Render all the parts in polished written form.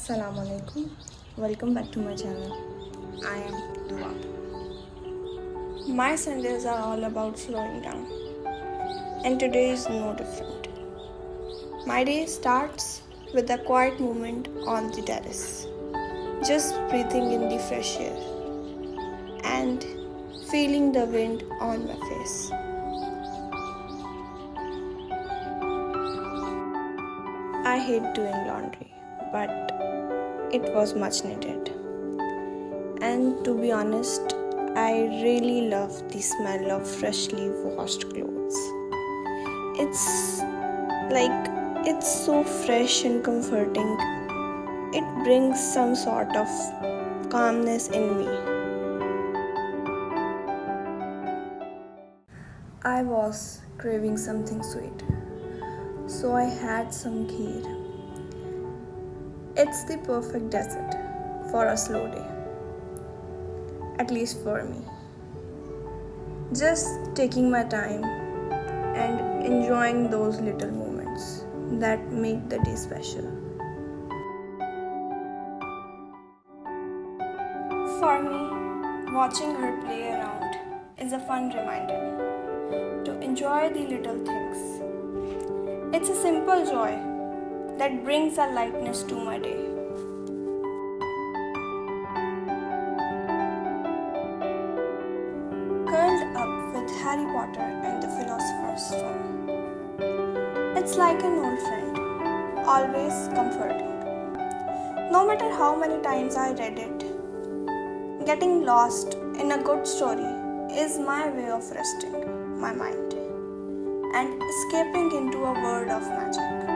Assalamu alaikum. Welcome back to my channel. I am Dua. My Sundays are all about slowing down, and today is no different. My day starts with a quiet moment on the terrace, just breathing in the fresh air and feeling the wind on my face. I hate doing laundry, but it was much needed. And to be honest, I really love the smell of freshly washed clothes. It's it's so fresh and comforting. It brings some sort of calmness in me. I was craving something sweet, so I had some kheer. It's the perfect dessert for a slow day, at least for me. Just taking my time and enjoying those little moments that make the day special. For me, watching her play around is a fun reminder to enjoy the little things. It's a simple joy that brings a lightness to my day. Curled up with Harry Potter and the Philosopher's Stone. It's like an old friend, always comforting. No matter how many times I read it, getting lost in a good story is my way of resting my mind and escaping into a world of magic.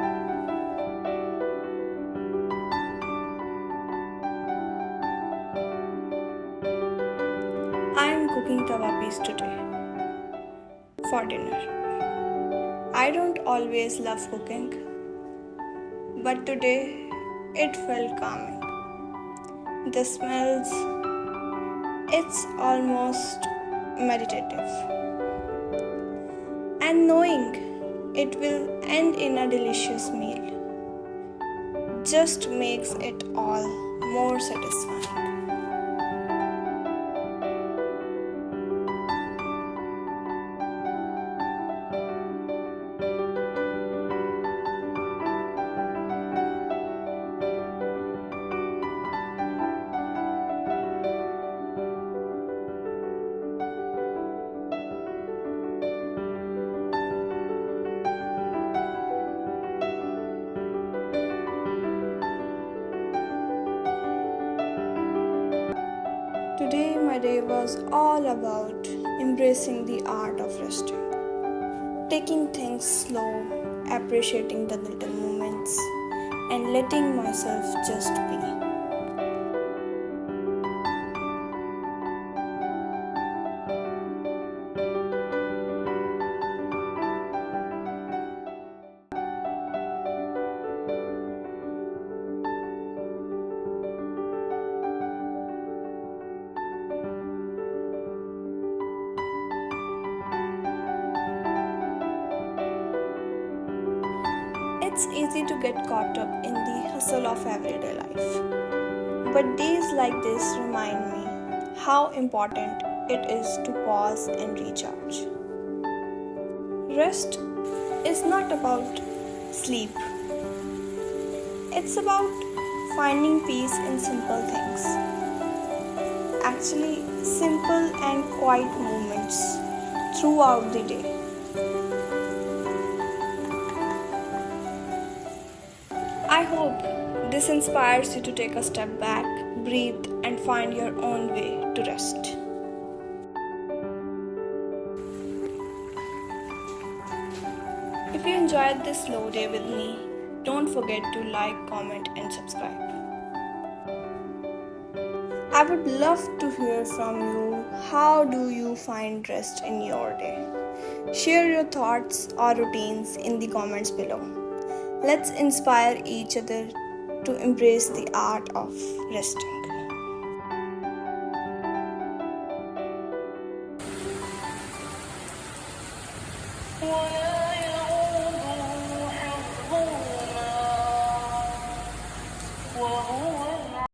I am cooking tawa peas today for dinner. I don't always love cooking, but today it felt calming. The smells, it's almost meditative. And knowing it will end in a delicious meal just makes it all more satisfying. Today, my day was all about embracing the art of resting, taking things slow, appreciating the little moments, and letting myself just be. It's easy to get caught up in the hustle of everyday life. But days like this remind me how important it is to pause and recharge. Rest is not about sleep, it's about finding peace in simple things. Actually, simple and quiet moments throughout the day. I hope this inspires you to take a step back, breathe, and find your own way to rest. If you enjoyed this slow day with me, don't forget to like, comment, and subscribe. I would love to hear from you. How do you find rest in your day? Share your thoughts or routines in the comments below. Let's inspire each other to embrace the art of resting. ولا يعود حفظهما وهو